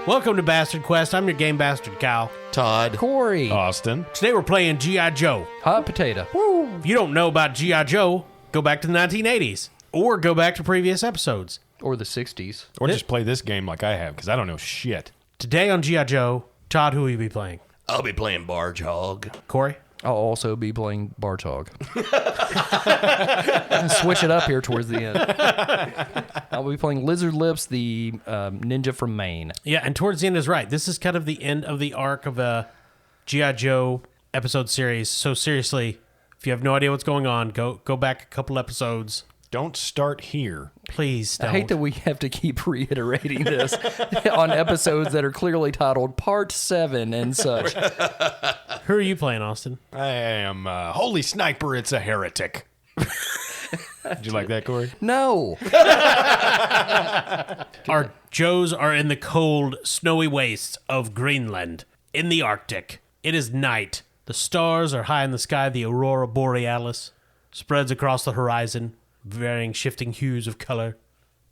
Welcome to Bastard Quest. I'm your game bastard, Kyle. Todd. Corey. Austin. Today we're playing G.I. Joe. Hot potato. If you don't know about G.I. Joe, go back to the 1980s or go back to previous episodes. Or the 60s. Or just play this game like I have, because I don't know shit. Today on G.I. Joe, Todd, who will you be playing? I'll be playing Barge Hog. Corey? I'll also be playing Bartog. Switch it up here towards the end. I'll be playing Lizard Lips, the ninja from Maine. Yeah, and towards the end is right. This is kind of the end of the arc of a G.I. Joe episode series. So seriously, if you have no idea what's going on, go back a couple episodes. Don't start here. Please don't. I hate that we have to keep reiterating this on episodes that are clearly titled Part 7 and such. Who are you playing, Austin? I am Holy Sniper, it's a heretic. Did you like that, Corey? No. Our Joes are in the cold, snowy wastes of Greenland, in the Arctic. It is night. The stars are high in the sky. The aurora borealis spreads across the horizon, varying shifting hues of color.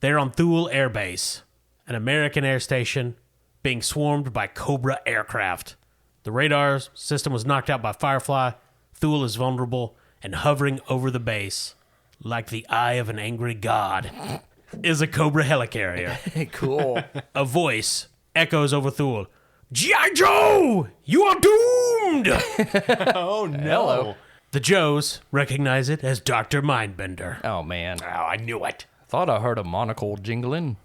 They're on Thule Air Base, an American air station, being swarmed by Cobra aircraft. The radar system was knocked out by Firefly. Thule is vulnerable and hovering over the base, like the eye of an angry god, is a Cobra helicarrier. Cool. A voice echoes over Thule. G.I. Joe! You are doomed! Oh, no. Hello. The Joes recognize it as Dr. Mindbender. Oh, man. Oh, I knew it. Thought I heard a monocle jingling.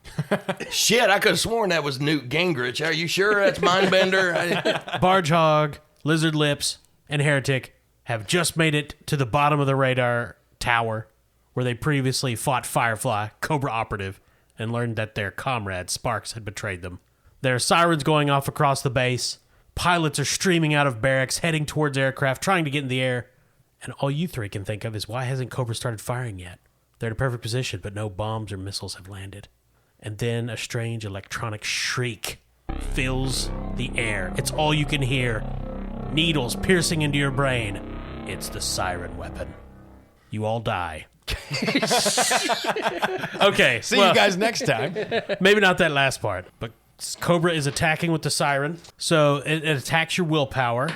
Shit, I could have sworn that was Newt Gingrich. Are you sure that's Mindbender? Barge Hog, Lizard Lips, and Heretic have just made it to the bottom of the radar tower where they previously fought Firefly, Cobra operative, and learned that their comrade Sparks had betrayed them. There are sirens going off across the base. Pilots are streaming out of barracks, heading towards aircraft, trying to get in the air. And all you three can think of is, why hasn't Cobra started firing yet? They're in a perfect position, but no bombs or missiles have landed. And then a strange electronic shriek fills the air. It's all you can hear. Needles piercing into your brain. It's the siren weapon. You all die. Okay. See you guys next time. Maybe not that last part, but Cobra is attacking with the siren. So it attacks your willpower.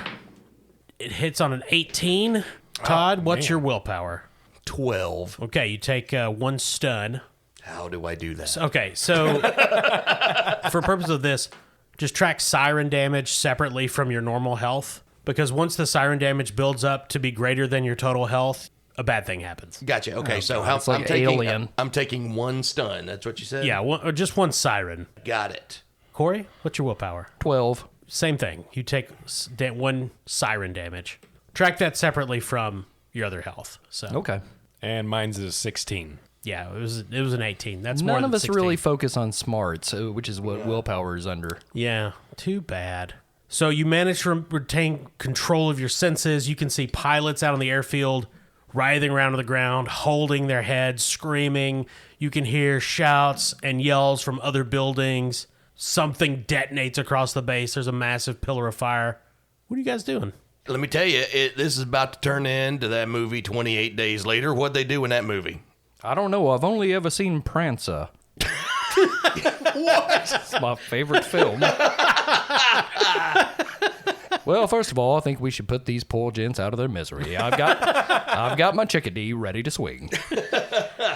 It hits on an 18. Todd, what's your willpower? 12. Okay, you take one stun. How do I do that? Okay, so for purpose of this, just track siren damage separately from your normal health, because once the siren damage builds up to be greater than your total health, a bad thing happens. Gotcha. Okay, so how It's like I'm taking, Alien. I'm taking one stun. That's what you said? Yeah, or just one siren. Got it. Corey, what's your willpower? 12. Same thing. You take one siren damage. Track that separately from your other health. So Okay. And mine's a 16. yeah, it was an 18. That's more None than of us 16. really focus on smarts, which is what willpower is under. Yeah, too bad. So you manage to retain control of your senses. You can see pilots out on the airfield writhing around on the ground, holding their heads, screaming. You can hear shouts and yells from other buildings. Something detonates across the base. There's a massive pillar of fire. What are you guys doing? Let me tell you, this is about to turn into that movie 28 Days Later. What'd they do in that movie? I don't know. I've only ever seen Prancer. What? It's my favorite film. Well, first of all, I think we should put these poor gents out of their misery. I've got my chickadee ready to swing.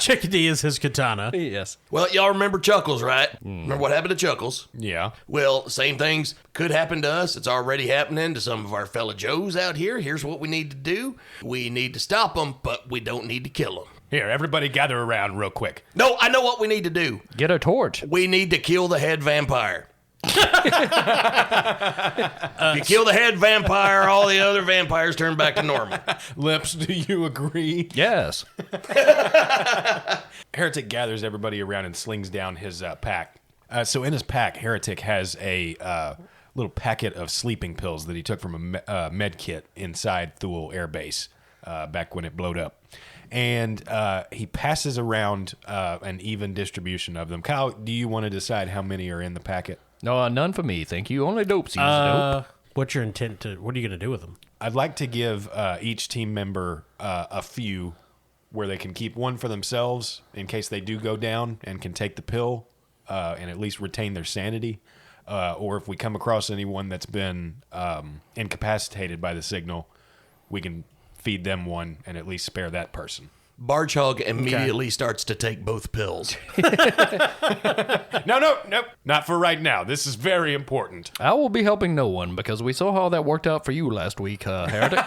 Chickadee is his katana. Yes. Well, y'all remember Chuckles, right? Remember what happened to Chuckles? Yeah. Well, same things could happen to us. It's already happening to some of our fellow Joes out here. Here's what we need to do. We need to stop them, but we don't need to kill them. Here, everybody gather around real quick. No, I know what we need to do. Get a torch. We need to kill the head vampire. If you kill the head vampire, all the other vampires turn back to normal. Lips, do you agree? Yes. Heretic gathers everybody around and slings down his pack. So in his pack, Heretic has a little packet of sleeping pills that he took from a med kit inside Thule Air Base back when it blowed up. And he passes around an even distribution of them. Kyle, do you want to decide how many are in the packet? No, none for me, thank you. Only dope seems dope. What's your intent to? What are you going to do with them? I'd like to give each team member a few where they can keep one for themselves in case they do go down and can take the pill and at least retain their sanity. or if we come across anyone that's been incapacitated by the signal, we can feed them one and at least spare that person. Barchog immediately starts to take both pills. No, not for right now. This is very important. I will be helping no one because we saw how that worked out for you last week, Heretic.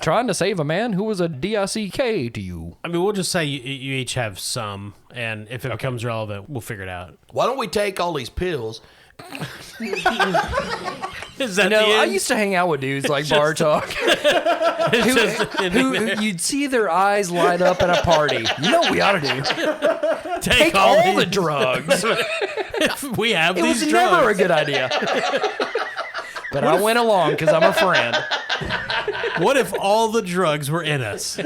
Trying to save a man who was a DICK to you. I mean, we'll just say you each have some, and if it becomes relevant, we'll figure it out. Why don't we take all these pills? Is that No, the I end? used to hang out with dudes like Bartok. who you'd see their eyes light up at a party. You know what we ought to do? Take all the drugs. We have It these was drugs. never a good idea. But I went along because I'm a friend. What if all the drugs were in us?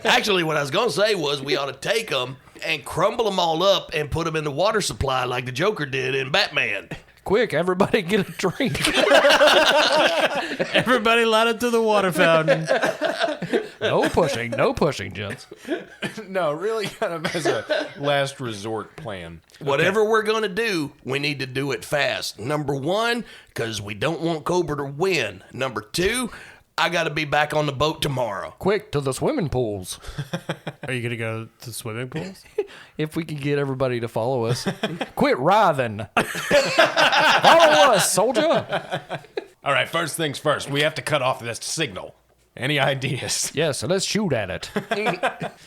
Actually, what I was going to say was we ought to take them and crumble them all up and put them in the water supply like the Joker did in Batman. Quick, everybody get a drink. Everybody line up to the water fountain. No pushing, gents. No, really kind of as a last resort plan. Whatever we're going to do, we need to do it fast. Number one, because we don't want Cobra to win. Number two, I got to be back on the boat tomorrow. Quick, to the swimming pools. Are you going to go to swimming pools? If we can get everybody to follow us. Quit writhing. Follow us, soldier. All right, first things first. We have to cut off this signal. Any ideas? Yeah, so let's shoot at it.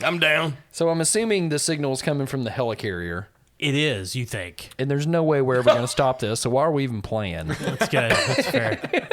I'm down. So I'm assuming the signal is coming from the helicarrier. It is, you think. And there's no way we're ever going to stop this, so why are we even playing? That's good. That's fair.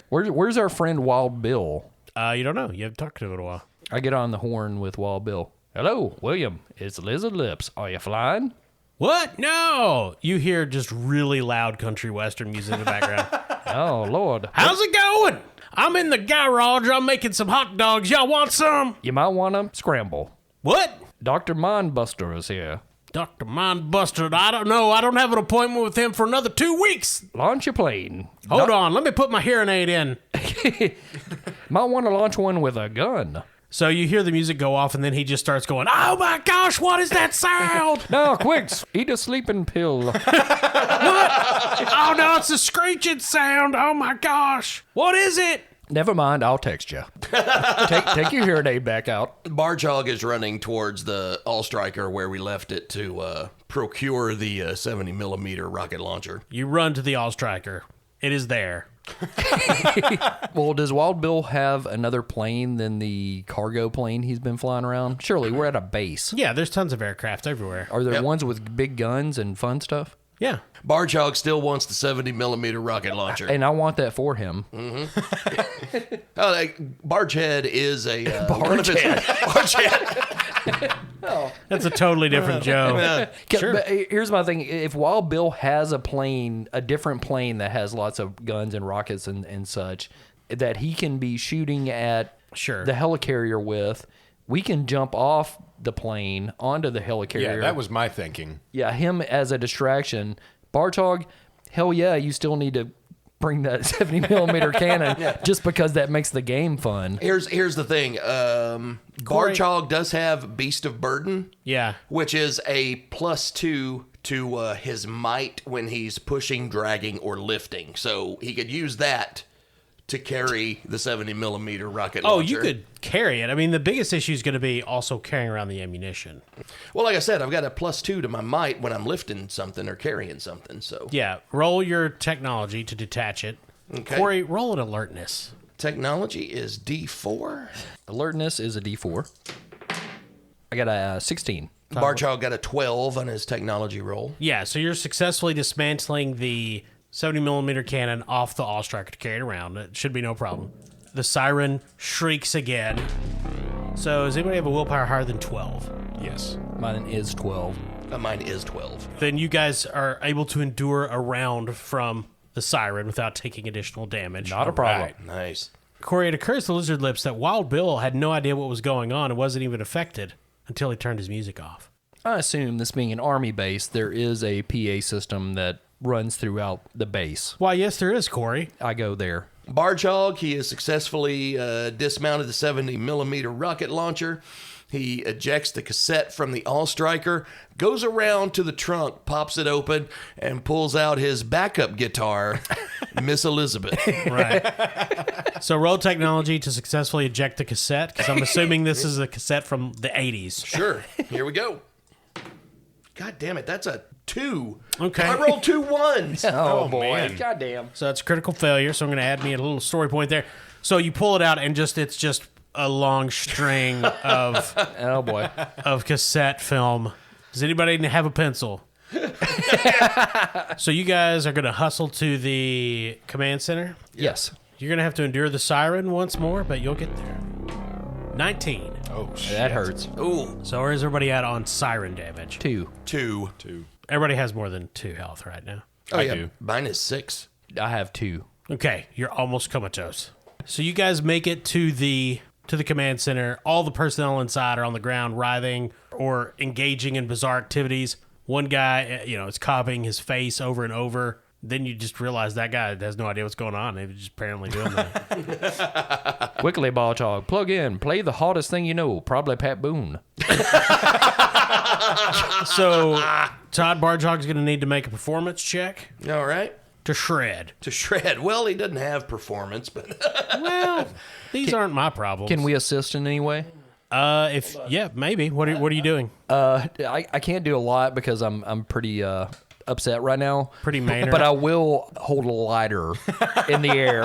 Where's our friend Wild Bill? You don't know. You haven't talked to him in a while. I get on the horn with Wild Bill. Hello, William. It's Lizard Lips. Are you flying? What? No! You hear just really loud country western music in the background. Oh, Lord. How's it going? I'm in the garage. I'm making some hot dogs. Y'all want some? You might want to scramble. What? Dr. Mindbuster is here. Dr. Mindbuster, I don't know. I don't have an appointment with him for another 2 weeks. Launch your plane. Hold on. Let me put my hearing aid in. Might want to launch one with a gun. So you hear the music go off, and then he just starts going, oh my gosh, what is that sound? Now, quick, eat a sleeping pill. Oh no, it's a screeching sound. Oh my gosh. What is it? Never mind, I'll text you. Take your hearing aid back out. Barchog is running towards the All Striker where we left it to procure the 70 millimeter rocket launcher. You run to the All Striker. It is there. Well, does Wild Bill have another plane than the cargo plane he's been flying around? Surely, we're at a base. Yeah, there's tons of aircraft everywhere. Are there Yep. ones with big guns and fun stuff? Yeah. Barchog still wants the 70 millimeter rocket launcher. And I want that for him. Bargehead is a Bargehead. That's a totally different Joe. Sure. But here's my thing. If Wild Bill has a plane, a different plane that has lots of guns and rockets and such, that he can be shooting at Sure. the helicarrier with, we can jump off the plane onto the helicarrier. Yeah, that was my thinking. Yeah, him as a distraction. Bartog, hell yeah, you still need to bring that 70 millimeter cannon just because that makes the game fun. Here's the thing. Barchog does have Beast of Burden, Yeah. which is a +2 to his might when he's pushing, dragging, or lifting. So he could use that to carry the 70 millimeter rocket launcher. Oh, you could carry it. I mean, the biggest issue is going to be also carrying around the ammunition. Well, like I said, I've got a +2 to my might when I'm lifting something or carrying something. So Yeah. Roll your technology to detach it. Okay. Corey, roll an alertness. technology is D4. Alertness is a D4. I got a 16. Barchog got a 12 on his technology roll. Yeah, so you're successfully dismantling the 70 millimeter cannon off the All Striker to carry it around. It should be no problem. The siren shrieks again. So does anybody have a willpower higher than 12? Yes. Mine is 12. Mine is 12. Then you guys are able to endure a round from the siren without taking additional damage. Not a problem. Right. Nice. Corey, it occurs to Lizard Lips that Wild Bill had no idea what was going on and wasn't even affected until he turned his music off. I assume, this being an army base, there is a PA system that runs throughout the base. Why, yes, there is, Corey. I go there. Barchog, he has successfully dismounted the 70 millimeter rocket launcher. He ejects the cassette from the All Striker, goes around to the trunk, pops it open, and pulls out his backup guitar, Miss Elizabeth. Right. So roll technology to successfully eject the cassette, because I'm assuming this is a cassette from the 80s. Sure. Here we go. God damn it, that's a 2. Okay. I rolled 2 1s. Oh, boy. man. Goddamn. So it's a critical failure, so I'm going to add me a little story point there. So you pull it out, and it's just a long string of Oh, boy. cassette film. Does anybody have a pencil? So you guys are going to hustle to the command center. Yes. You're going to have to endure the siren once more, but you'll get there. 19. Oh, shit. That hurts. Ooh, So where's everybody at on siren damage? 2. 2. Everybody has more than 2 health right now. Oh, I yeah. do. Mine is 6. I have 2. Okay, you're almost comatose. So you guys make it to the command center. All the personnel inside are on the ground writhing or engaging in bizarre activities. One guy, is copying his face over and over. Then you just realize that guy has no idea what's going on. He was just apparently doing that. Quickly, Barchog, plug in. Play the hardest thing you know. Probably Pat Boone. So Todd Barjog's going to need to make a performance check All right. to shred. To shred. Well, he doesn't have performance, but Well, these aren't my problems. Can we assist in any way? Maybe. What are you doing? I can't do a lot because I'm pretty upset right now. Pretty Maynard. But I will hold a lighter in the air.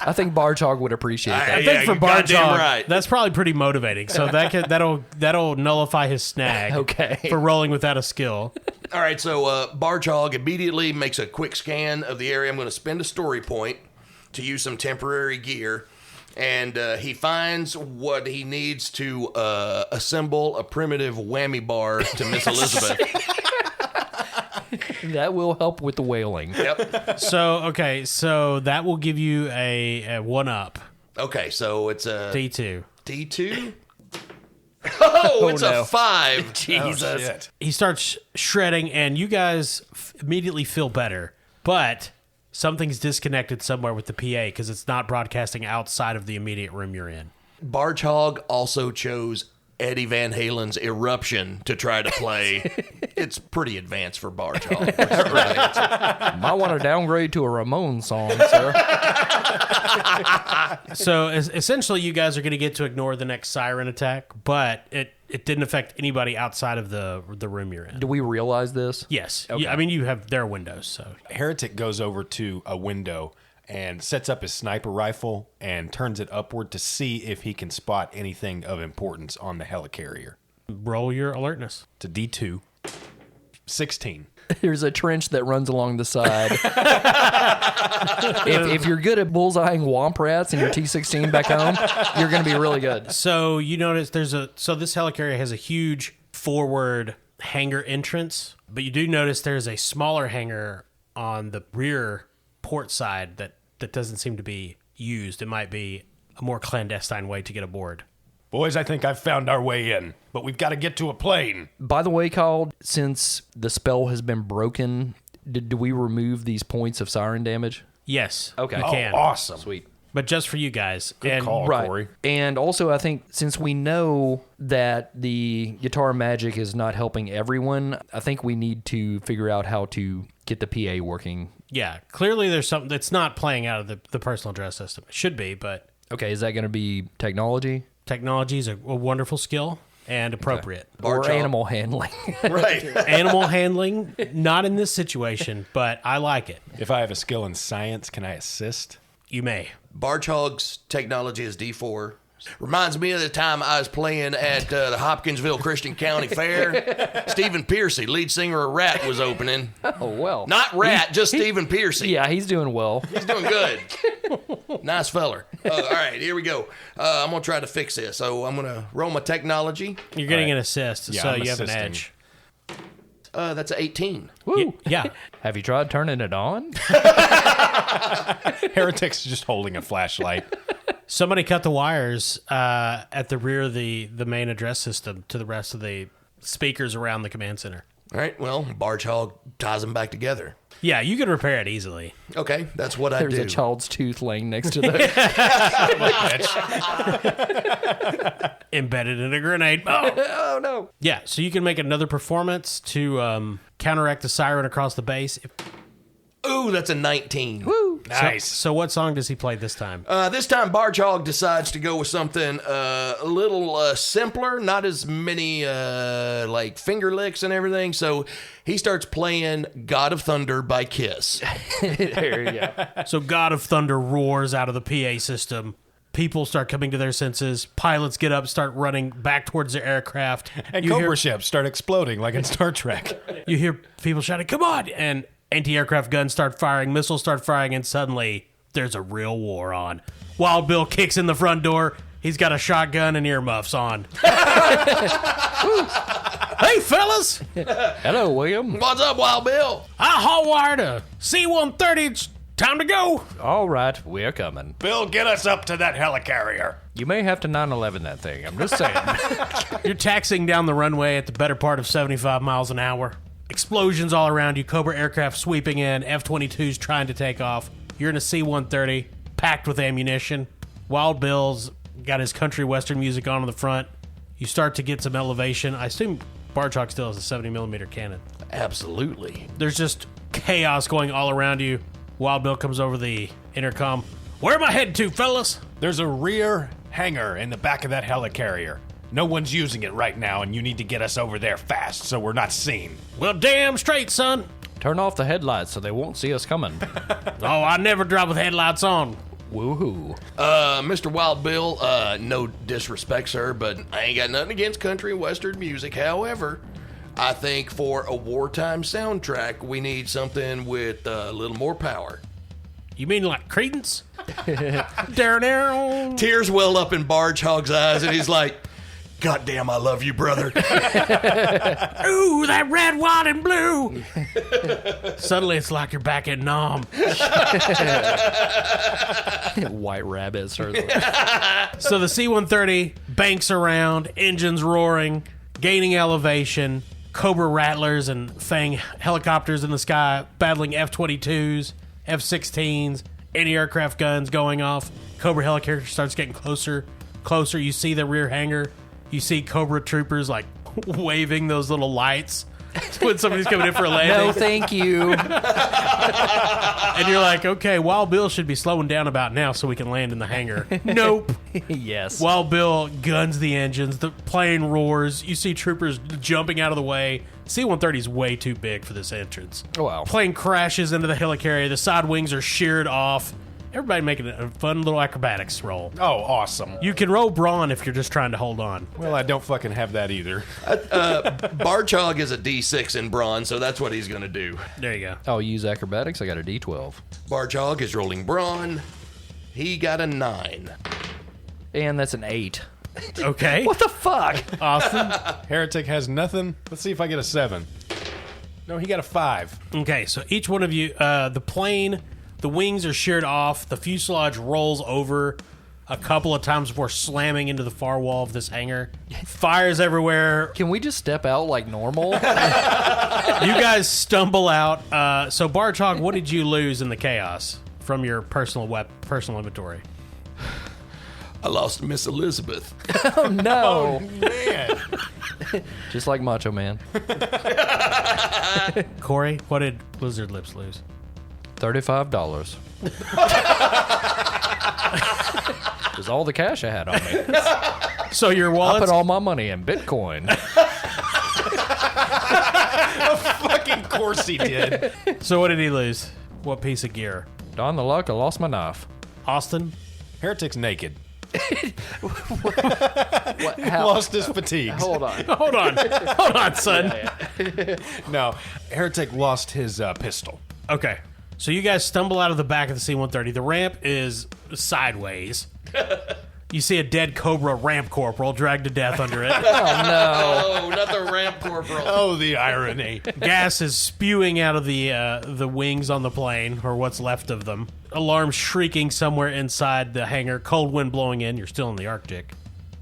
I think Barchog would appreciate that. I think for you're goddamn Barjog, right. that's probably pretty motivating. So that'll nullify his snag. Okay. For rolling without a skill. all right. So Barchog immediately makes a quick scan of the area. I'm going to spend a story point to use some temporary gear. And he finds what he needs to assemble a primitive whammy bar to Miss Elizabeth. That will help with the wailing. Yep. So that will give you a 1-up. Okay, so it's a D2. D2. Oh, it's no. a 5. Oh, Jesus. shit. He starts shredding, and you guys immediately feel better. But something's disconnected somewhere with the PA because it's not broadcasting outside of the immediate room you're in. Barchog also chose Eddie Van Halen's Eruption to try to play. It's pretty advanced for Barchog. Might want to downgrade to a Ramones song, sir. So essentially, you guys are going to get to ignore the next siren attack, but it didn't affect anybody outside of the room you're in. Do we realize this? Yes. Okay. I mean, there are windows, so. Heretic goes over to a window and sets up his sniper rifle and turns it upward to see if he can spot anything of importance on the helicarrier. Roll your alertness. To D2. 16. There's a trench that runs along the side. if you're good at bullseyeing womp rats in your T-16 back home, you're going to be really good. So you notice this helicarrier has a huge forward hangar entrance, but you do notice there's a smaller hangar on the rear port side that doesn't seem to be used. It might be a more clandestine way to get aboard. Boys, I think I've found our way in, but we've got to get to a plane. By the way, Kyle, since the spell has been broken, do we remove these points of siren damage? Yes. Okay. You Oh, can. Awesome. Sweet. But just for you guys. Good call, Right. Corey. And also, I think since we know that the guitar magic is not helping everyone, I think we need to figure out how to get the PA working. Yeah. Clearly there's something that's not playing out of the personal address system. It should be, but Okay, is that going to be technology technology is a wonderful skill and appropriate. or Barchog. animal handling? Right. Animal handling, not in this situation, but I like it. If I have a skill in science, can I assist? You may. Barchog's technology is D4. Reminds me of the time I was playing at the Hopkinsville Christian County Fair. Stephen Piercy, lead singer of Rat, was opening. Oh, well. Not Rat, just Stephen Piercy. Yeah, he's doing well. He's doing good. Nice feller. All right, here we go. I'm going to try to fix this. So I'm going to roll my technology. You're getting All right. an assist, Yeah, so I'm you have an assisting. edge. That's an 18. Woo. Yeah. Have you tried turning it on? Heretic's just holding a flashlight. Somebody cut the wires at the rear of the main address system to the rest of the speakers around the command center. All right, well, Barge Hog ties them back together. Yeah, you can repair it easily. Okay, that's what I There's do. a child's tooth laying next to the. Embedded in a grenade. Oh. Oh no! Yeah, so you can make another performance to counteract the siren across the base. Ooh, that's a 19. Woo! Nice. So what song does he play this time? This time, Barge Hog decides to go with something a little simpler, not as many like finger licks and everything. So he starts playing "God of Thunder" by Kiss. There you go. So God of Thunder roars out of the PA system. People start coming to their senses. Pilots get up, start running back towards their aircraft. And You Cobra hear- ships start exploding like in Star Trek. You hear people shouting, "Come on!" And anti-aircraft guns start firing, missiles start firing, and suddenly there's a real war on. Wild Bill kicks in the front door. He's got a shotgun and earmuffs on. Hey, fellas! Hello, William. What's up, Wild Bill? I hot-wired a C-130. It's time to go. All right, we're coming. Bill, get us up to that helicarrier. You may have to 9/11 that thing. I'm just saying. You're taxiing down the runway at the better part of 75 miles an hour. Explosions all around you. Cobra aircraft sweeping in. F-22s trying to take off. You're in a C-130, packed with ammunition. Wild Bill's got his country western music on the front. You start to get some elevation. I assume Barge Hog still has a 70mm cannon. Absolutely. There's just chaos going all around you. Wild Bill comes over the intercom. Where am I headed to, fellas? There's a rear hangar in the back of that helicarrier. No one's using it right now, and you need to get us over there fast so we're not seen. Well, damn straight, son. Turn off the headlights so they won't see us coming. Oh, I never drive with headlights on. Woohoo! Mr. Wild Bill, no disrespect, sir, but I ain't got nothing against country and western music. However, I think for a wartime soundtrack, we need something with a little more power. You mean like Credence? Darren. Tears well up in Barge Hog's eyes, and he's like, "God damn, I love you, brother." Ooh, that red, white, and blue. Suddenly it's like you're back in Nam. White rabbit starts. So the C-130 banks around, engines roaring, gaining elevation, Cobra Rattlers and Fang helicopters in the sky battling F-22s, F-16s, anti-aircraft guns going off. Cobra helicopter starts getting closer. You see the rear hangar. You see Cobra troopers like waving those little lights when somebody's coming in for a landing. No, thank you. And you're like, okay, Wild Bill should be slowing down about now so we can land in the hangar. Nope. Yes. Wild Bill guns the engines. The plane roars. You see troopers jumping out of the way. C-130 is way too big for this entrance. Wow. Plane crashes into the helicarrier. The side wings are sheared off. Everybody making a fun little acrobatics roll. Oh, awesome. You can roll brawn if you're just trying to hold on. Well, I don't fucking have that either. Barge Hog is a D6 in brawn, so that's what he's going to do. There you go. I'll use acrobatics. I got a D12. Barge Hog is rolling brawn. He got a 9. And that's an 8. Okay. What the fuck? Austin. Heretic has nothing. Let's see if I get a 7. No, he got a 5. Okay, so each one of you, the plane, the wings are sheared off. The fuselage rolls over a couple of times before slamming into the far wall of this hangar. Fires everywhere. Can we just step out like normal? You guys stumble out. So, Barge Hog, what did you lose in the chaos from your personal inventory? I lost Miss Elizabeth. Oh, no. Man. Just like Macho Man. Corey, what did Blizzard Lips lose? $35. It was all the cash I had on me. So your I wallet. put all my money in Bitcoin. Fucking course he did. So what did he lose? What piece of gear? Darn the luck, I lost my knife. Austin? Heretic's naked. What? How? Lost his fatigues. Hold on. Hold on, son. No, Heretic lost his pistol. Okay. So you guys stumble out of the back of the C-130. The ramp is sideways. You see a dead Cobra ramp corporal dragged to death under it. Oh, not the ramp corporal. Oh, the irony. Gas is spewing out of the wings on the plane, or what's left of them. Alarms shrieking somewhere inside the hangar. Cold wind blowing in. You're still in the Arctic.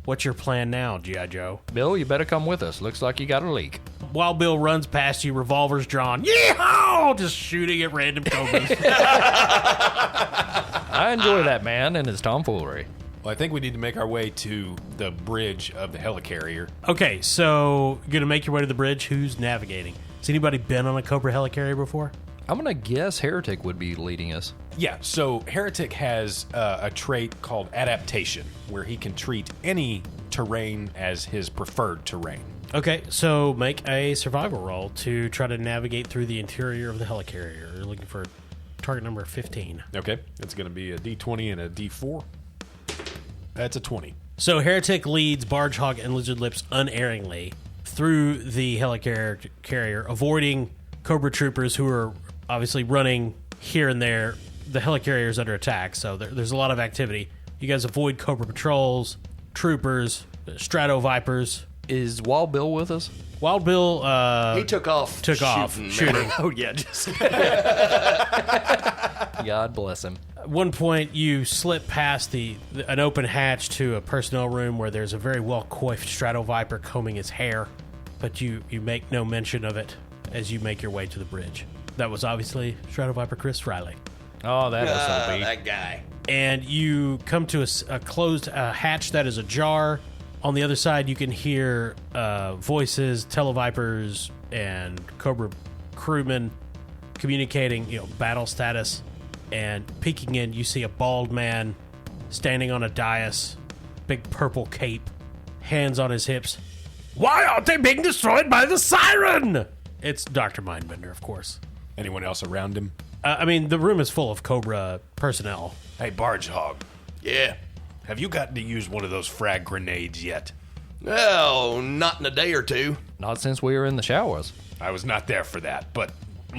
What's your plan now, G.I. Joe? Bill, you better come with us. Looks like you got a leak. Wild Bill runs past you, revolvers drawn. Yeehaw! Just shooting at random cobras. I enjoy that man and his tomfoolery. Well, I think we need to make our way to the bridge of the helicarrier. Okay, so you're going to make your way to the bridge. Who's navigating? Has anybody been on a Cobra helicarrier before? I'm going to guess Heretic would be leading us. Yeah, so Heretic has a trait called adaptation, where he can treat any terrain as his preferred terrain. Okay, so make a survival roll to try to navigate through the interior of the helicarrier. You're looking for target number 15. Okay, it's going to be a D20 and a D4. That's a 20. So Heretic leads Barge Hog and Lizard Lips unerringly through the helicarrier, avoiding Cobra troopers who are obviously running here and there. The helicarrier is under attack, so there's a lot of activity. You guys avoid Cobra patrols, troopers, Strato Vipers. Is Wild Bill with us? Wild Bill He took off. shooting. Oh, yeah, just. God bless him. At one point, you slip past an open hatch to a personnel room where there's a very well-coiffed Strato Viper combing his hair, but you make no mention of it as you make your way to the bridge. That was obviously Strato Viper Chris Riley. Oh, that SOB. That guy. And you come to a closed hatch that is ajar. On the other side, you can hear voices, Televipers, and Cobra crewmen communicating, battle status. And peeking in, you see a bald man standing on a dais, big purple cape, hands on his hips. Why aren't they being destroyed by the siren? It's Dr. Mindbender, of course. Anyone else around him? The room is full of Cobra personnel. Hey, Barge Hog, Yeah. have you gotten to use one of those frag grenades yet? Oh, not in a day or two. Not since we were in the showers. I was not there for that, but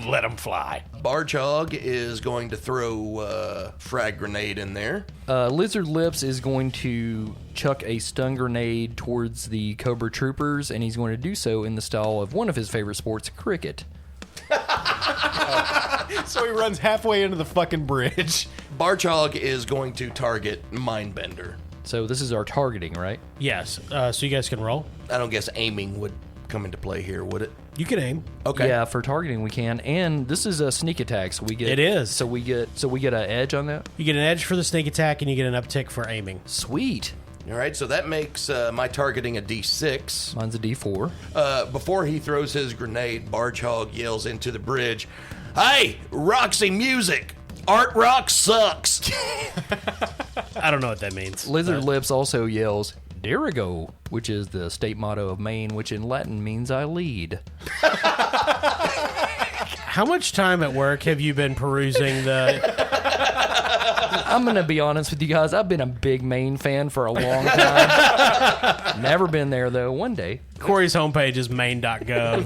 let them fly. Barge Hog is going to throw a frag grenade in there. Lizard Lips is going to chuck a stun grenade towards the Cobra troopers, and he's going to do so in the style of one of his favorite sports, cricket. So he runs halfway into the fucking bridge. Barge Hog is going to target Mindbender. So this is our targeting, right? Yes, so you guys can roll. I don't guess aiming would come into play here, would it? You can aim. Okay. Yeah, for targeting we can, and this is a sneak attack, so we get. It is. So we get an edge on that. You get an edge for the sneak attack, and you get an uptick for aiming. Sweet. All right, so that makes my targeting a D6. Mine's a D4. Before he throws his grenade, Barge Hog yells into the bridge, "Hey, Roxy Music! Art rock sucks!" I don't know what that means. Lizard Lips also yells, "Dirigo," which is the state motto of Maine, which in Latin means I lead. How much time at work have you been perusing the... I'm going to be honest with you guys. I've been a big Maine fan for a long time. Never been there, though. One day. Corey's homepage is maine.gov.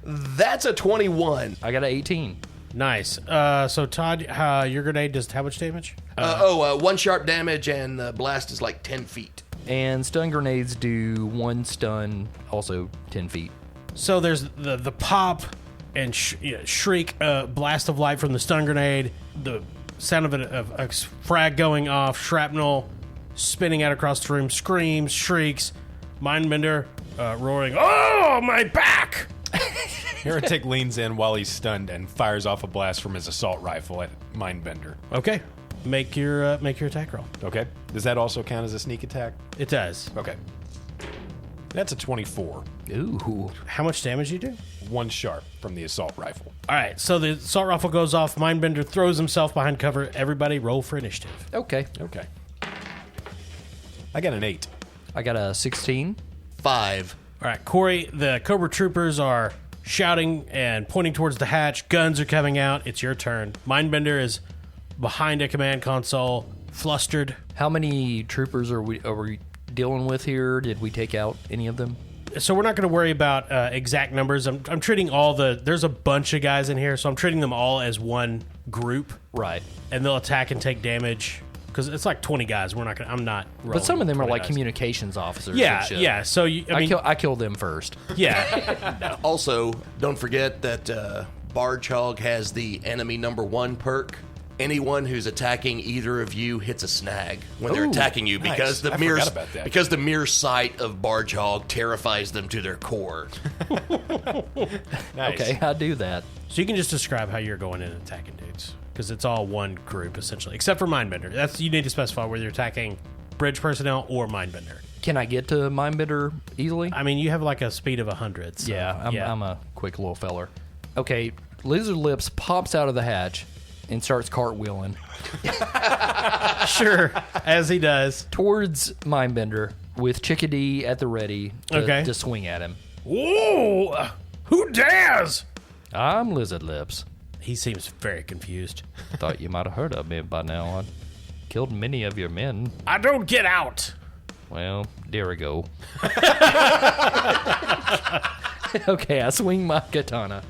That's a 21. I got an 18. Nice. So, Todd, your grenade does how much damage? One sharp damage, and the blast is like 10 feet. And stun grenades do one stun, also 10 feet. So there's the pop and shriek, blast of light from the stun grenade, the sound of a frag going off, shrapnel spinning out across the room, screams, shrieks, Mindbender roaring, "Oh, my back!" Heretic leans in while he's stunned and fires off a blast from his assault rifle at Mindbender. Okay, make your attack roll. Okay. Does that also count as a sneak attack? It does. Okay. That's a 24. Ooh. How much damage do you do? One sharp from the assault rifle. All right, so the assault rifle goes off. Mindbender throws himself behind cover. Everybody roll for initiative. Okay. Okay. I got an 8. I got a 16. 5. All right, Corey, the Cobra troopers are shouting and pointing towards the hatch. Guns are coming out. It's your turn. Mindbender is behind a command console, flustered. How many troopers are we dealing with here? Did we take out any of them? So we're not going to worry about exact numbers. I'm treating there's a bunch of guys in here, so I'm treating them all as one group. Right. And they'll attack and take damage. Because it's like 20 guys. I'm not rolling But some of them are 20 like dice. communications officers. Yeah, and shit. yeah. So, I kill them first. yeah. Also, don't forget that Barge Hog has the enemy number 1 perk. anyone who's attacking either of you hits a snag when they're attacking you because nice. I forgot about that. because the mere sight of Barjog terrifies them to their core. Nice. Okay, I do that. So you can just describe how you're going in and attacking dudes, because it's all one group essentially, except for Mindbender. That's you need to specify whether you're attacking bridge personnel or Mindbender. Can I get to Mindbender easily? I mean, you have like a speed of 100. So, I'm a quick little feller. Okay, Lizard Lips pops out of the hatch and starts cartwheeling sure, as he does. towards Mindbender with Chickadee at the ready to swing at him. Whoa! Who dares? I'm Lizard Lips. He seems very confused. Thought you might have heard of me by now. I killed many of your men. I don't get out. Well, there we go. Okay, I swing my katana.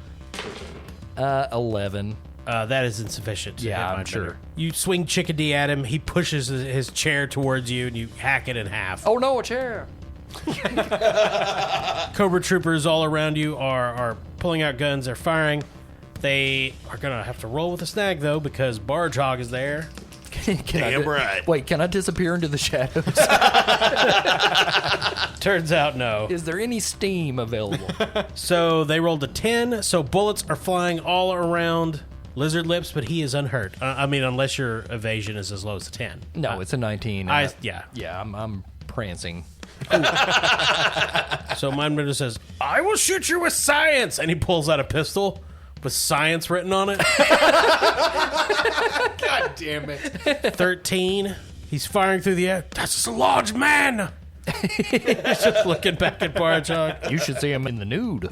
11. That is insufficient. To Yeah, hit I'm Mindbender. sure. You swing Chickadee at him. He pushes his chair towards you, and you hack it in half. Oh no, a chair! Cobra troopers all around you are pulling out guns. They're firing. They are going to have to roll with a snag, though, because Barjog is there. Damn right. Wait, can I disappear into the shadows? Turns out, no. Is there any steam available? So they rolled a 10, so bullets are flying all around Lizard Lips, but he is unhurt. I mean, unless your evasion is as low as a 10. No, it's a 19. Yeah. Yeah, I'm prancing. So Mindbender says, I will shoot you with science! And he pulls out a pistol with science written on it. God damn it. 13. He's firing through the air. That's a large man! He's just looking back at Barjog. You should see him in the nude.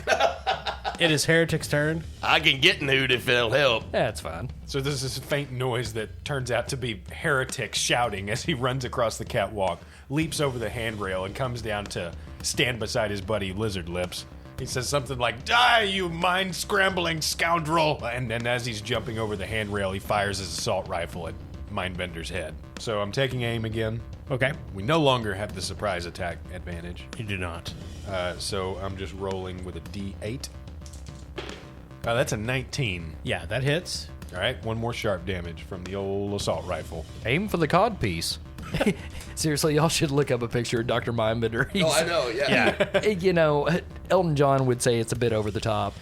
It is Heretic's turn. I can get nude if it'll help. That's fine. So there's this faint noise that turns out to be Heretic shouting as he runs across the catwalk, leaps over the handrail, and comes down to stand beside his buddy Lizard Lips. He says something like, "Die, you mind-scrambling scoundrel!" And then as he's jumping over the handrail, he fires his assault rifle at Mindbender's head. So I'm taking aim again. Okay. We no longer have the surprise attack advantage. You do not. So I'm just rolling with a D8. That's a 19. Yeah, that hits. All right, one more sharp damage from the old assault rifle. Aim for the codpiece. Seriously, y'all should look up a picture of Dr. Mindbender. Oh, I know, yeah. You know, Elton John would say it's a bit over the top.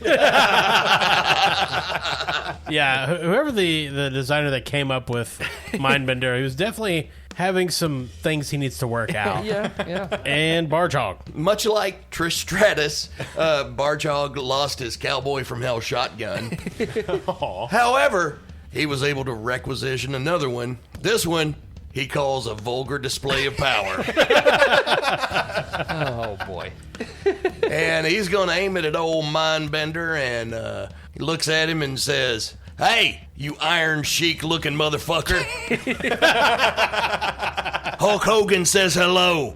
Yeah, whoever the designer that came up with Mindbender, he was definitely having some things he needs to work out. Yeah. And Barjog. Much like Trish Stratus, Barjog lost his Cowboy from Hell shotgun. However, he was able to requisition another one. This one he calls a vulgar display of power. Oh, boy. And he's going to aim it at old Mindbender, and he looks at him and says, "Hey, you Iron Sheik looking motherfucker." Hulk Hogan says hello.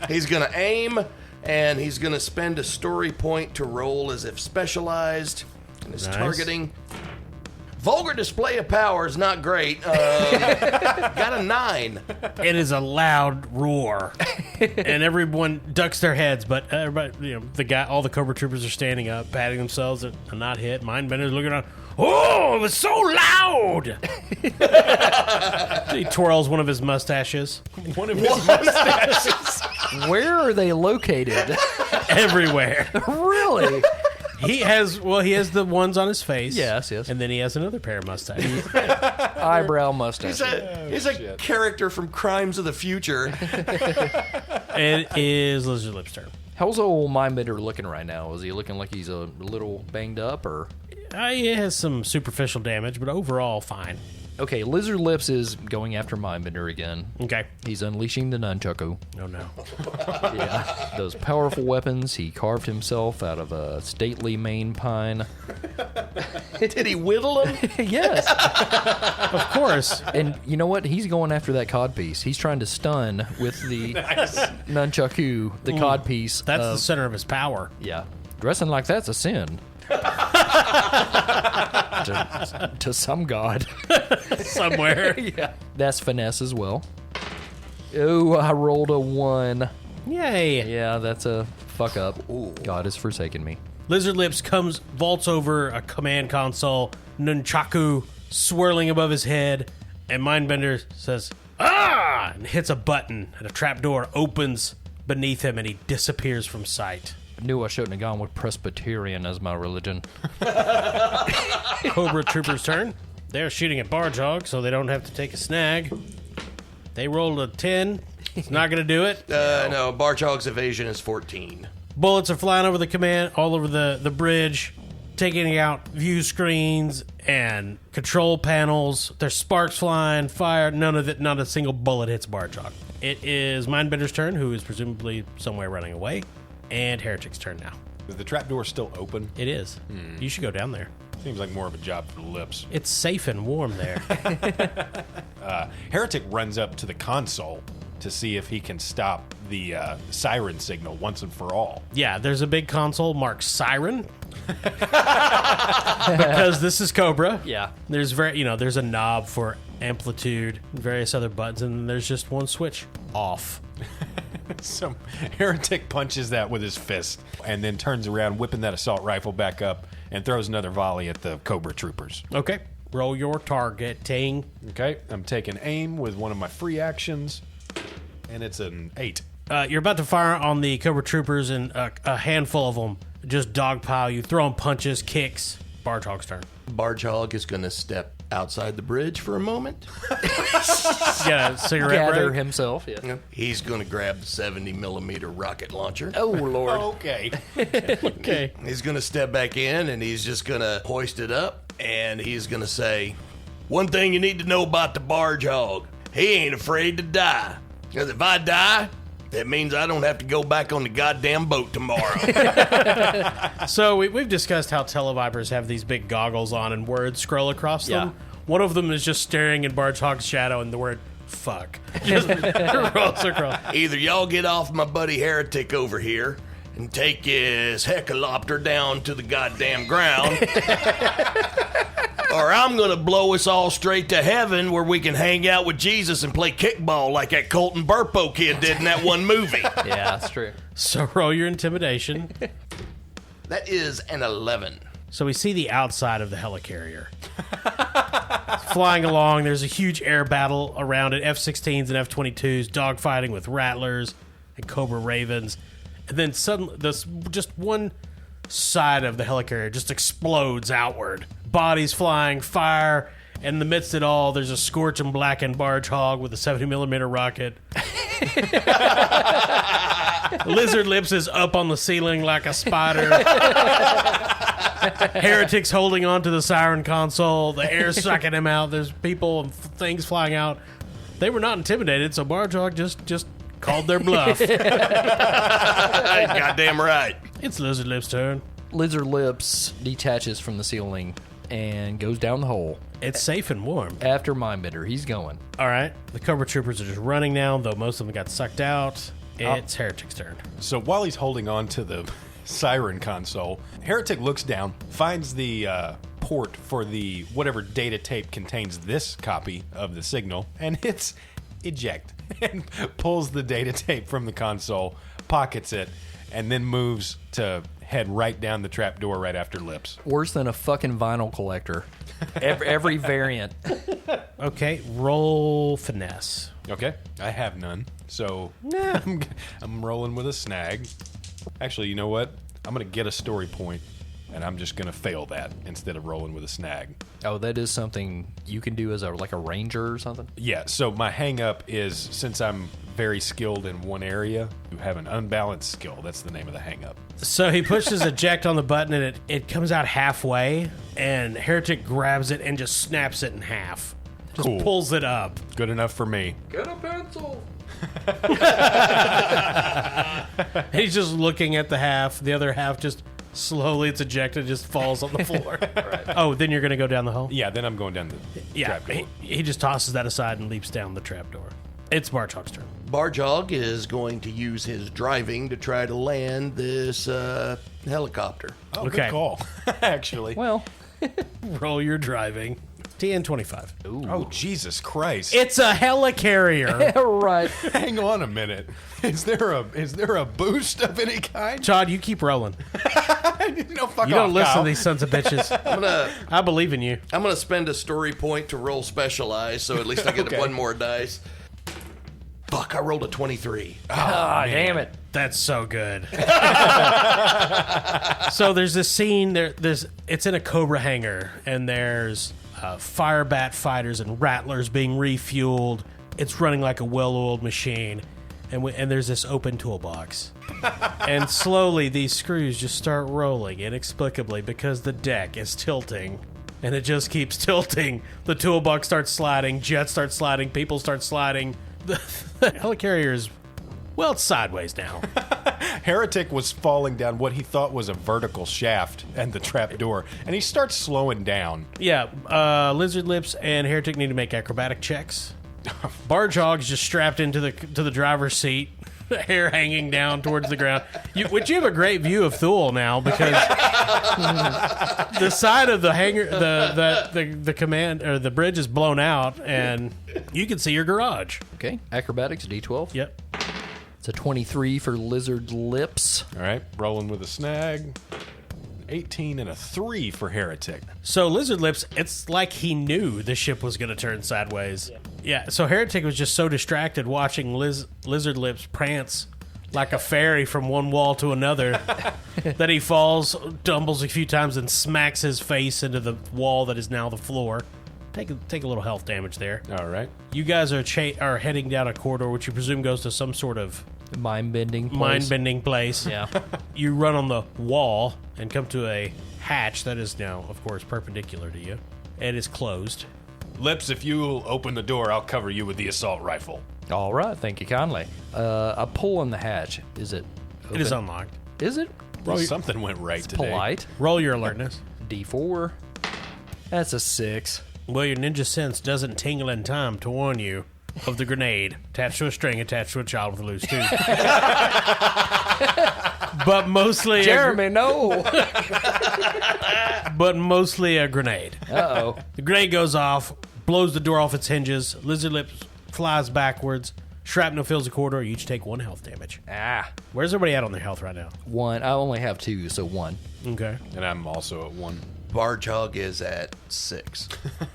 He's going to aim, and he's going to spend a story point to roll as if specialized in his targeting. Vulgar display of power is not great. Got a 9. It is a loud roar, and everyone ducks their heads. But everybody, all the Cobra troopers are standing up, patting themselves and not hit. Mindbender's looking around. Oh, it was so loud! He twirls one of his mustaches. One of his mustaches. Where are they located? Everywhere. Really? He has the ones on his face. Yes. And then he has another pair of mustaches. Eyebrow mustache. He's a character from Crimes of the Future. It is Lizard Lips' turn. How's old Mindbender looking right now? Is he looking like he's a little banged up, or? He has some superficial damage, but overall fine. Okay, Lizard Lips is going after Mindbender again. Okay. He's unleashing the nunchaku. Oh no. Yeah, those powerful weapons. He carved himself out of a stately Maine pine. Did he whittle him? Yes. Of course. And you know what? He's going after that codpiece. He's trying to stun with the nunchaku, the codpiece. That's the center of his power. Yeah. Dressing like that's a sin. to some god. Somewhere. Yeah. That's finesse as well. Oh, I rolled a 1. Yay. Yeah, that's a fuck up. God has forsaken me. Lizard Lips vaults over a command console, nunchaku swirling above his head, and Mindbender says, "Ah!" and hits a button, and a trapdoor opens beneath him, and he disappears from sight. Knew I shouldn't have gone with Presbyterian as my religion. Cobra Trooper's turn. They're shooting at Barjog, so they don't have to take a snag. They rolled a 10. It's not going to do it. No, Barchog's evasion is 14. Bullets are flying over the command, all over the bridge, taking out view screens and control panels. There's sparks flying, fire. Not a single bullet hits Barjog. It is Mindbender's turn, who is presumably somewhere running away, and Heretic's turn now. Is the trapdoor still open? It is. You should go down there. Seems like more of a job for the Lips. It's safe and warm there. Heretic runs up to the console to see if he can stop the siren signal once and for all. Yeah, there's a big console marked Siren. Because this is Cobra. Yeah. There's there's a knob for amplitude, various other buttons, and then there's just one switch. Off. So Heretic punches that with his fist and then turns around, whipping that assault rifle back up, and throws another volley at the Cobra troopers. Okay. Roll your targeting. Okay, I'm taking aim with one of my free actions, and it's an 8. You're about to fire on the Cobra troopers, and a handful of them just dogpile you, throwing punches, kicks. Barjog's turn. Barjog is going to step outside the bridge for a moment. Get a cigarette Gather break. himself. Yeah. He's going to grab the 70mm rocket launcher. Oh, Lord. Okay. Okay. He's going to step back in, and he's just going to hoist it up, and he's going to say, "One thing you need to know about the Barjog, he ain't afraid to die. Because if I die, that means I don't have to go back on the goddamn boat tomorrow." So we've discussed how Televipers have these big goggles on and words scroll across them. Yeah. One of them is just staring in Barjog's shadow, and the word "fuck" just rolls across. Either y'all get off my buddy Heretic over here and take his heckalopter down to the goddamn ground, or I'm going to blow us all straight to heaven where we can hang out with Jesus and play kickball like that Colton Burpo kid did in that one movie. Yeah, that's true. So roll your intimidation. That is an 11. So we see the outside of the helicarrier. It's flying along. There's a huge air battle around it. F-16s and F-22s dogfighting with Rattlers and Cobra Ravens. And then suddenly, just one side of the helicarrier just explodes outward. Bodies flying, fire. And in the midst of it all, there's a scorch and blackened Barjog with a 70mm rocket. Lizard Lips is up on the ceiling like a spider. Heretic's holding on to the siren console. The air's sucking him out. There's people and things flying out. They were not intimidated, so Barjog just called their bluff. Goddamn right. It's Lizard Lips' turn. Lizard Lips detaches from the ceiling and goes down the hole. It's safe and warm. After Mindbender, he's going. All right. The Cobra Troopers are just running now, though most of them got sucked out. It's Heretic's turn. So while he's holding on to the siren console, Heretic looks down, finds the port for the whatever data tape contains this copy of the signal, and hits eject and pulls the data tape from the console, pockets it, and then moves to head right down the trapdoor right after Lips. Worse than a fucking vinyl collector. Every variant. Okay, roll finesse. Okay, I have none, so I'm rolling with a snag. Actually, you know what? I'm going to get a story point, and I'm just going to fail that instead of rolling with a snag. Oh, that is something you can do as a ranger or something? Yeah, so my hang up is, since I'm very skilled in one area, you have an unbalanced skill. That's the name of the hang up. So he pushes eject on the button, and it comes out halfway, and Heretic grabs it and just snaps it in half. Just Cool. pulls it up. Good enough for me. Get a pencil! And he's just looking at the half. The other half just slowly, it's ejected, just falls on the floor. Oh, then you're going to go down the hole? Yeah, then I'm going down the Yeah. trapdoor. He just tosses that aside and leaps down the trapdoor. It's Barjog's turn. Barjog is going to use his driving to try to land this helicopter. Oh, Okay. good call, actually. Well, Roll your driving. TN-25. Oh, Jesus Christ. It's a helicarrier. Right. Hang on a minute. Is there a boost of any kind? Chad, you keep rolling. No, fuck You off, don't listen Kyle. to these sons of bitches. I believe in you. I'm gonna spend a story point to roll specialized, so at least I get Okay. one more dice. Fuck! I rolled a 23. Ah, damn it. That's so good. So there's this scene. It's in a Cobra hangar, and there's fire bat fighters and rattlers being refueled. It's running like a well-oiled machine, and there's this open toolbox. And slowly these screws just start rolling inexplicably because the deck is tilting. And it just keeps tilting. The toolbox starts sliding, jets start sliding, people start sliding. The helicarrier is, well, it's sideways now. Heretic was falling down what he thought was a vertical shaft and the trap door, and he starts slowing down. Yeah, Lizard Lips and Heretic need to make acrobatic checks. Barge Hog's just strapped into the driver's seat, hair hanging down towards the ground. Which you have a great view of Thule now because the side of the hangar, the command or the bridge is blown out, and you can see your garage. Okay. Acrobatics, D12. Yep. It's a 23 for Lizard Lips. All right, rolling with a snag. 18 and a 3 for Heretic. So Lizard Lips, it's like he knew the ship was going to turn sideways. Yeah. So Heretic was just so distracted watching Lizard Lips prance like a fairy from one wall to another that he falls, stumbles a few times, and smacks his face into the wall that is now the floor. Take a little health damage there. All right. You guys are heading down a corridor which you presume goes to some sort of Mind-bending place. mind-bending place. Yeah. You run on the wall and come to a hatch that is now, of course, perpendicular to you. It is closed. Lips, if you'll open the door, I'll cover you with the assault rifle. All right. Thank you kindly. A pull on the hatch. Is it open? It is unlocked. Is it? Something went right today. Polite. Roll your alertness. D4. That's a 6. Well, your ninja sense doesn't tingle in time to warn you of the grenade attached to a string attached to a child with a loose tooth. But mostly Jeremy, no. but mostly a grenade. Uh-oh. The grenade goes off, blows the door off its hinges. Lizard Lips flies backwards. Shrapnel fills the corridor. You each take 1 health damage. Ah. Where's everybody at on their health right now? 1. I only have 2, so 1. Okay. And I'm also at 1. Barge Hog is at 6.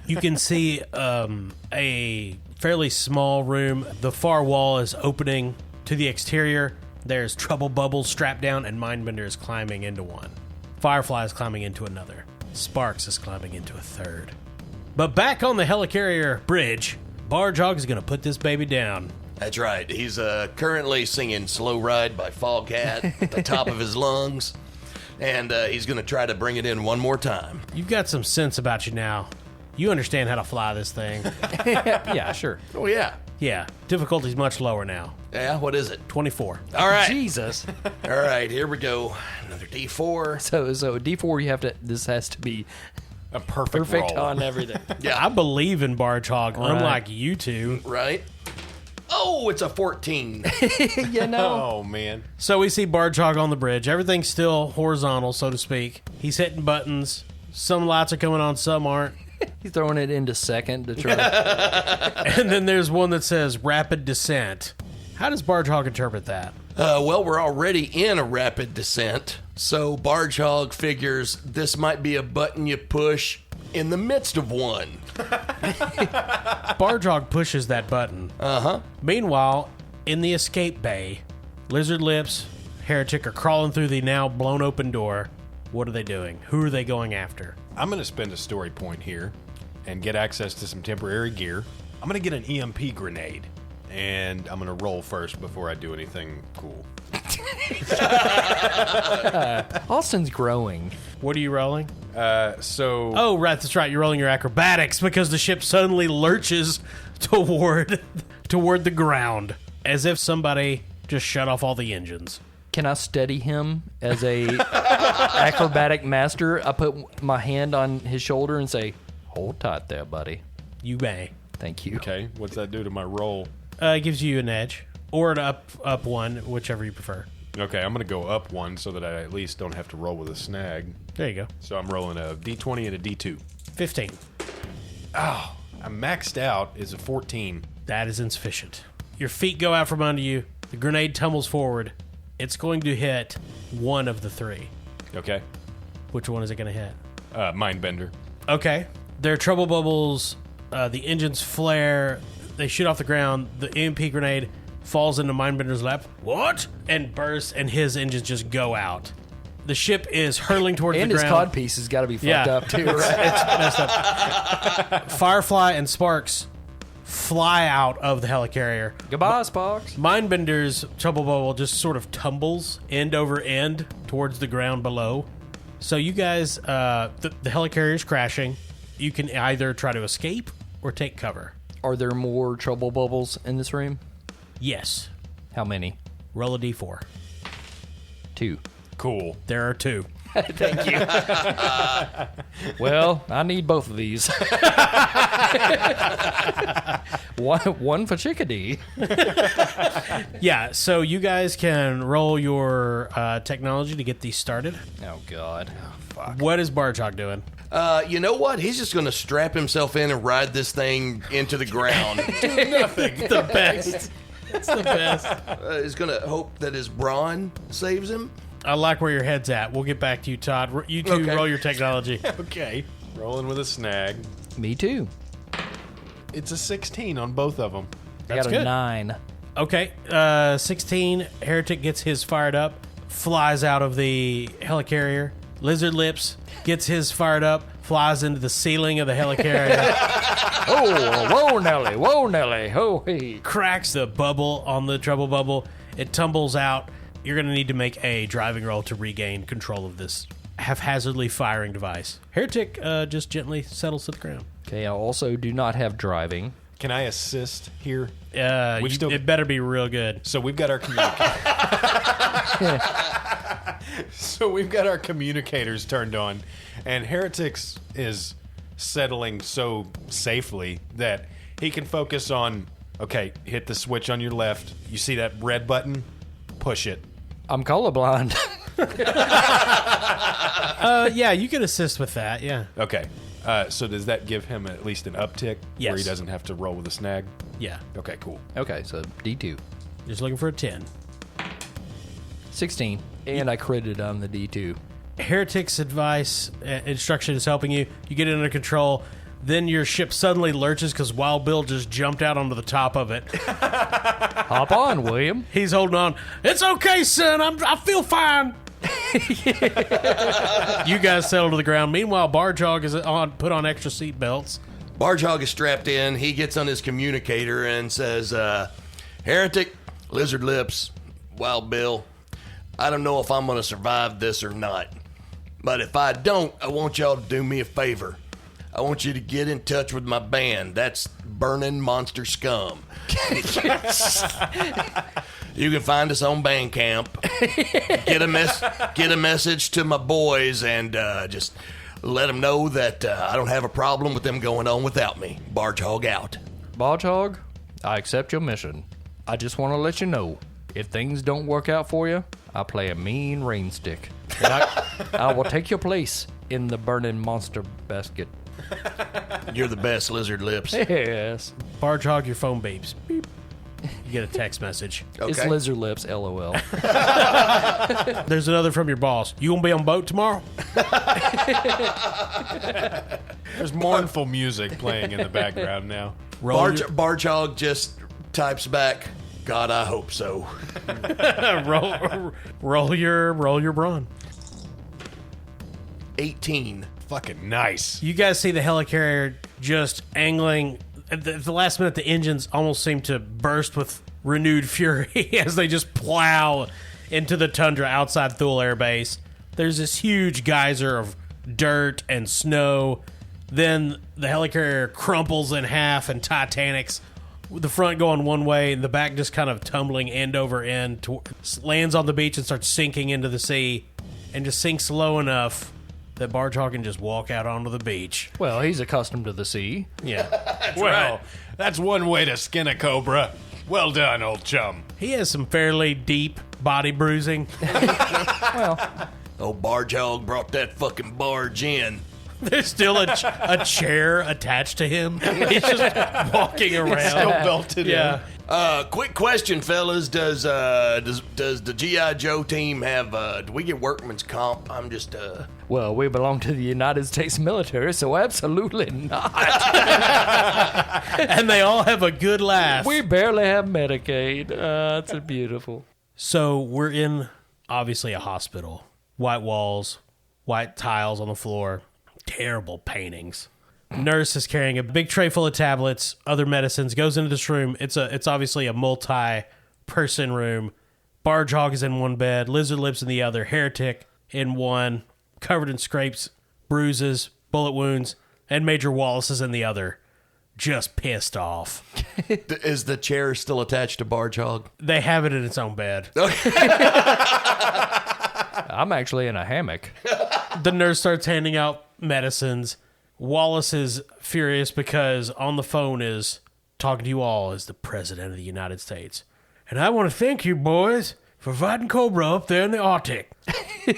You can see a fairly small room. The far wall is opening to the exterior. There's trouble bubbles strapped down, and Mindbender is climbing into one. Firefly is climbing into another. Sparks is climbing into a third. But back on the helicarrier bridge, Barge Hog is going to put this baby down. That's right. He's currently singing Slow Ride by Foghat at the top of his lungs. And he's going to try to bring it in one more time. You've got some sense about you now. You understand how to fly this thing. Yeah, sure. Oh, yeah. Yeah, difficulty's much lower now. Yeah, what is it? 24. All right. Jesus. All right, here we go. Another D4. So D4, you have to. This has to be A perfect perfect roll. on everything. I believe in Barge Hog, unlike you two. Right? Oh, it's a 14. You know. Oh, man. So we see Barge Hog on the bridge. Everything's still horizontal, so to speak. He's hitting buttons. Some lights are coming on, some aren't. He's throwing it into second to try. And then there's one that says rapid descent. How does Barge Hog interpret that? Well, we're already in a rapid descent, so Barge Hog figures this might be a button you push in the midst of one. Barge Hog pushes that button. Uh-huh. Meanwhile, in the escape bay, Lizard Lips, Heretic are crawling through the now blown open door. What are they doing? Who are they going after? I'm going to spend a story point here and get access to some temporary gear. I'm going to get an EMP grenade, and I'm going to roll first before I do anything cool. Austin's growing. What are you rolling? So Oh, right, that's right. You're rolling your acrobatics because the ship suddenly lurches toward the ground as if somebody just shut off all the engines. Can I steady him as a acrobatic master? I put my hand on his shoulder and say, "Hold tight there, buddy." You may. Thank you. okay, what's that do to my roll? It gives you an edge or an up one, whichever you prefer. Okay, I'm going to go up 1 so that I at least don't have to roll with a snag. There you go. So I'm rolling a D20 and a D2. 15. I'm maxed out is a 14. That is insufficient. Your feet go out from under you. The grenade tumbles forward. It's going to hit one of the three. Okay. Which one is it going to hit? Mindbender. Okay. Their trouble bubbles, the engines flare, they shoot off the ground, the EMP grenade falls into Mindbender's lap. What? And bursts, and his engines just go out. The ship is hurling towards And the his ground. codpiece has got to be fucked Yeah. up, too, right? It's messed up. Firefly and Sparks fly out of the helicarrier. Goodbye, Sparks. Mindbender's trouble bubble just sort of tumbles end over end towards the ground below. So you guys, the helicarrier is crashing. You can either try to escape or take cover. Are there more trouble bubbles in this room? Yes. How many? Roll a d4. 2. Cool. There are 2. Thank you. Well, I need both of these. one for Chickadee. Yeah, so you guys can roll your technology to get these started. Oh, God. What is Barjog doing? You know what? He's just going to strap himself in and ride this thing into the ground. The best. It's the best. He's going to hope that his brawn saves him. I like where your head's at. We'll get back to you, Todd. You two Okay. roll your technology. Okay. Rolling with a snag. Me too. It's a 16 on both of them. I That's got a good. 9. Okay, 16. Heretic gets his fired up, flies out of the helicarrier. Lizard Lips gets his fired up, flies into the ceiling of the helicarrier, Oh, whoa, Nelly. Whoa, Nelly. Oh, hey. cracks the bubble on the trouble bubble. It tumbles out. You're going to need to make a driving roll to regain control of this haphazardly firing device. Heretic just gently settles to the ground. Okay, I also do not have driving. Can I assist here? It better be real good. So we've got our So we've got our communicators turned on, and Heretics is settling so safely that he can focus on, okay, hit the switch on your left. You see that red button? Push it. I'm colorblind. Yeah, you can assist with that, yeah. Okay. So does that give him at least an uptick where he Yes. doesn't have to roll with a snag? Yeah. Okay, cool. Okay, so D2. Just looking for a 10. 16. And I critted on the D2. Heretic's advice, instruction is helping you. You get it under control. Then your ship suddenly lurches because Wild Bill just jumped out onto the top of it. Hop on, William. He's holding on. It's okay, son. I feel fine. You guys settle to the ground. Meanwhile, Barjog is put on extra seat belts. Barjog is strapped in. He gets on his communicator and says, Heretic, Lizard Lips, Wild Bill, I don't know if I'm going to survive this or not. But if I don't, I want y'all to do me a favor. I want you to get in touch with my band. That's Burning Monster Scum. You can find us on Bandcamp. Get a message to my boys and just let them know that I don't have a problem with them going on without me. Barjog out. Barjog, I accept your mission. I just want to let you know, if things don't work out for you, I play a mean rain stick. And I will take your place in the burning monster basket. You're the best, Lizard Lips. Yes. Barjog, your phone beeps. Beep. You get a text message. It's Okay. Lizard Lips, LOL. There's another from your boss. You gonna be on boat tomorrow? There's mournful music playing in the background now. Barjog just types back, God, I hope so. roll your brawn. 18. Fucking nice. You guys see the helicarrier just angling. At the last minute, the engines almost seem to burst with renewed fury as they just plow into the tundra outside Thule Air Base. There's this huge geyser of dirt and snow. Then the helicarrier crumples in half and Titanics, with the front going one way and the back just kind of tumbling end over end, lands on the beach and starts sinking into the sea, and just sinks low enough that Barjog can just walk out onto the beach. Well, he's accustomed to the sea. Yeah. Well, that's one way to skin a cobra. Well done, old chum. He has some fairly deep body bruising. Well, Oh, Barjog brought that fucking barge in. There's still a chair attached to him. He's just walking around. Still belted Yeah. Quick question, fellas. Does the G.I. Joe team have, do we get workman's comp? I'm just, Well, we belong to the United States military, so absolutely not. And they all have a good laugh. We barely have Medicaid. It's beautiful. So we're in, obviously, a hospital. White walls, white tiles on the floor, terrible paintings. Nurse is carrying a big tray full of tablets, other medicines, goes into this room. It's obviously a multi-person room. Barge Hog is in one bed, Lizard Lips in the other, Heretic in one, covered in scrapes, bruises, bullet wounds, and Major Wallace is in the other, just pissed off. is the chair still attached to Barge Hog? They have it in its own bed. I'm actually in a hammock. The nurse starts handing out medicines. Wallace is furious because on the phone is talking to you all as the President of the United States. And I want to thank you boys for fighting Cobra up there in the Arctic.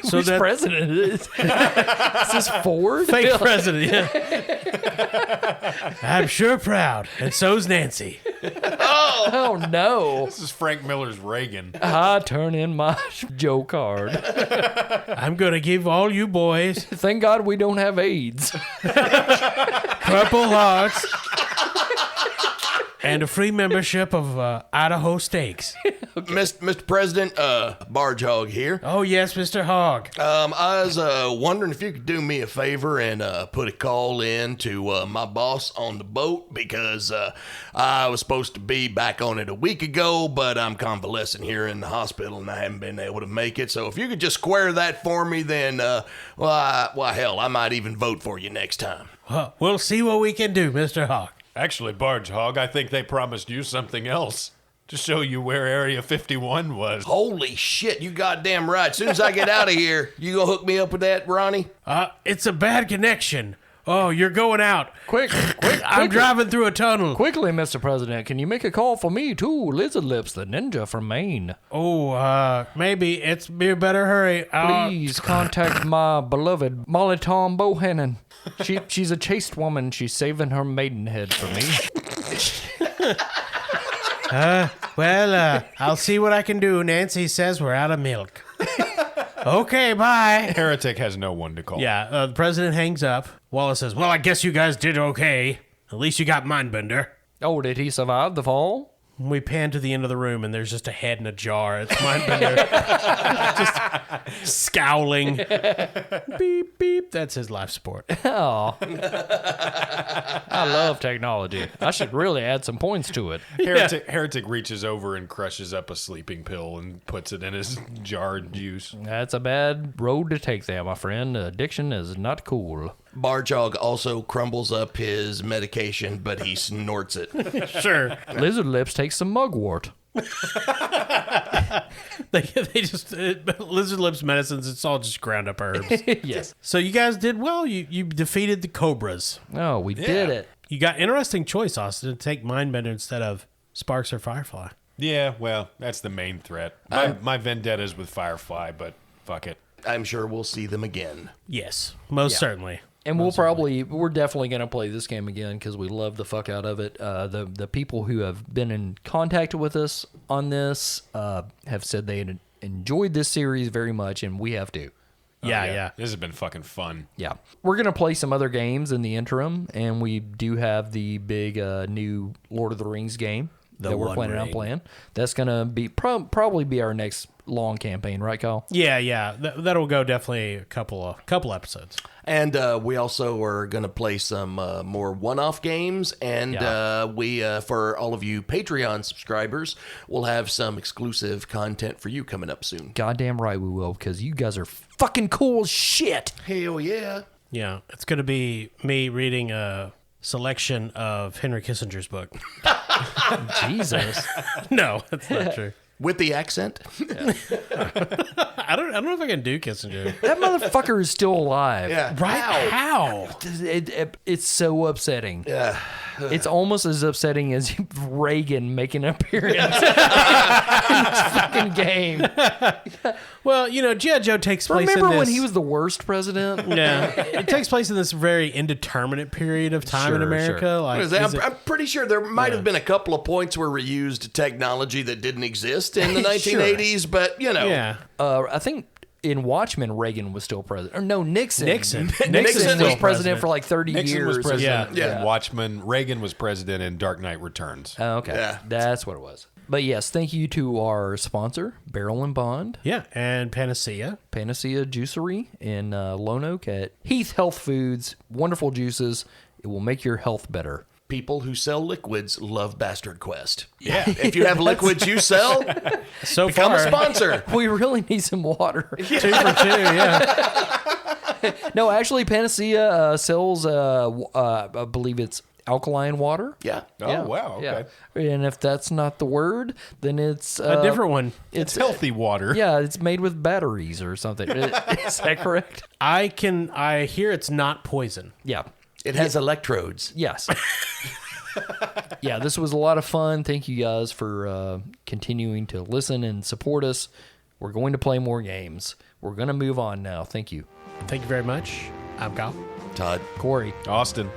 So Which president is? Is this Ford? fake president, yeah. I'm sure proud, and so's Nancy. Oh, no. This is Frank Miller's Reagan. I turn in my Joe card. I'm going to give all you boys Thank God we don't have AIDS. Purple Hearts and a free membership of Idaho Steaks. Mr. President, Barge Hog here. Oh, yes, Mr. Hogg. I was wondering if you could do me a favor and put a call in to my boss on the boat because I was supposed to be back on it a week ago, but I'm convalescing here in the hospital and I haven't been able to make it. So if you could just square that for me, then, well, hell, I might even vote for you next time. Well, we'll see what we can do, Mr. Hogg. Actually, Barge Hog, I think they promised you something else to show you where Area 51 was. Holy shit, you goddamn right. As soon as I get out of here, you gonna hook me up with that, Ronnie? It's a bad connection. Oh, you're going out. Quick. I'm driving through a tunnel. Quickly, Mr. President, can you make a call for me, too? Lizard Lips, the ninja from Maine. Oh, maybe. You better hurry. Please contact my beloved Molly Tom Bohannon. She's a chaste woman. She's saving her maidenhead for me. I'll see what I can do. Nancy says we're out of milk. Okay, bye. Heretic has no one to call. Yeah, the president hangs up. Wallace says, well, I guess you guys did okay. At least you got Mindbender. Oh, did he survive the fall? We pan to the end of the room, and there's just a head in a jar. It's Mindbender. Just scowling. Beep, beep. That's his life support. Oh. I love technology. I should really add some points to it. Heretic reaches over and crushes up a sleeping pill and puts it in his jarred juice. That's a bad road to take there, my friend. Addiction is not cool. Barge Hog also crumbles up his medication, but he snorts it. Sure. Lizard Lips takes some mugwort. They just Lizard Lips medicines. It's all just ground up herbs. Yes. So you guys did well. You defeated the Cobras. Oh, we did it. You got interesting choice, Austin, to take Mindbender instead of Sparks or Firefly. Yeah, well, that's the main threat. My vendetta's with Firefly, but fuck it. I'm sure we'll see them again. Yes, most certainly. And we're definitely going to play this game again because we love the fuck out of it. The people who have been in contact with us on this have said they had enjoyed this series very much, and we have too. Yeah. This has been fucking fun. Yeah. We're going to play some other games in the interim, and we do have the big new Lord of the Rings game that we're One planning on Ring. playing. That's going to be probably be our next long campaign, right, Kyle? Yeah. That'll go definitely a couple episodes. And we also are going to play some more one-off games. And we, for all of you Patreon subscribers, we'll have some exclusive content for you coming up soon. Goddamn right we will, because you guys are fucking cool as shit. Hell yeah. Yeah, it's going to be me reading a selection of Henry Kissinger's book. Jesus. No, that's not true. With the accent? I don't know if I can do Kissinger. That motherfucker is still alive. Yeah. Right? How? It's so upsetting. Yeah. It's almost as upsetting as Reagan making an appearance in this fucking game. Well, G.I. Joe takes place in Remember this... when he was the worst president? Yeah, it takes place in this very indeterminate period of time in Sure, America. sure. Like, What is that? I'm pretty sure there might have been a couple of points where we used technology that didn't exist in the 1980s, but yeah, I think in Watchmen, Reagan was still president. Or no, Nixon. Nixon Nixon was still president for like 30 Nixon years. was president Yeah. in Watchmen. Reagan was president in Dark Knight Returns. Oh, okay. Yeah. That's what it was. But yes, thank you to our sponsor, Barrel and Bond, yeah, and Panacea. Panacea Juicery in Lone Oak at Heath Health Foods. Wonderful juices. It will make your health better. people who sell liquids love Bastard Quest. Yeah. If you have liquids you sell, So become far, a sponsor. We really need some water. 2 for 2. Yeah, No, actually, Panacea sells, I believe it's alkaline water. Yeah. Oh, wow. Okay. Yeah. And if that's not the word, then it's a different one. It's healthy water. Yeah, it's made with batteries or something. Is that correct? I hear it's not poison. Yeah. It has electrodes. Yes. Yeah, this was a lot of fun. Thank you guys for continuing to listen and support us. We're going to play more games. We're going to move on now. Thank you. Thank you very much. I'm Kyle. Todd. Corey. Austin.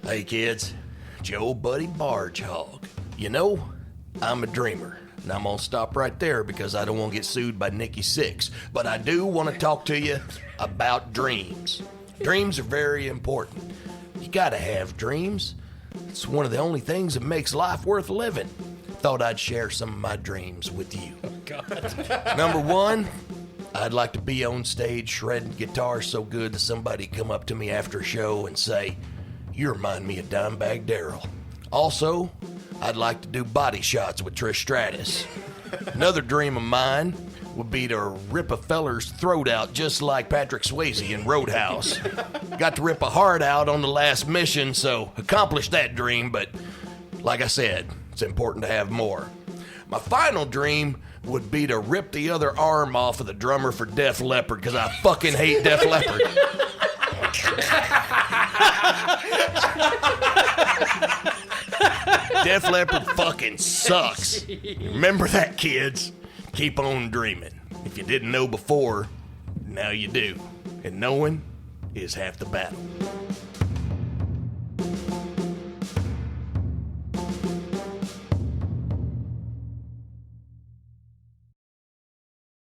Hey kids, Joe Buddy Barge Hog. You know, I'm a dreamer, and I'm gonna stop right there because I don't want to get sued by Nikki Sixx. But I do want to talk to you about dreams. Dreams are very important. You gotta have dreams. It's one of the only things that makes life worth living. Thought I'd share some of my dreams with you. Oh, God. Number one, I'd like to be on stage shredding guitar so good that somebody come up to me after a show and say, "You remind me of Dimebag Darrell." Also, I'd like to do body shots with Trish Stratus. Another dream of mine would be to rip a feller's throat out just like Patrick Swayze in Roadhouse. Got to rip a heart out on the last mission, so accomplished that dream, but like I said, it's important to have more. My final dream would be to rip the other arm off of the drummer for Def Leppard, because I fucking hate Def Leppard. Def Leppard fucking sucks. Remember that, kids. Keep on dreaming. If you didn't know before, now you do. And knowing is half the battle.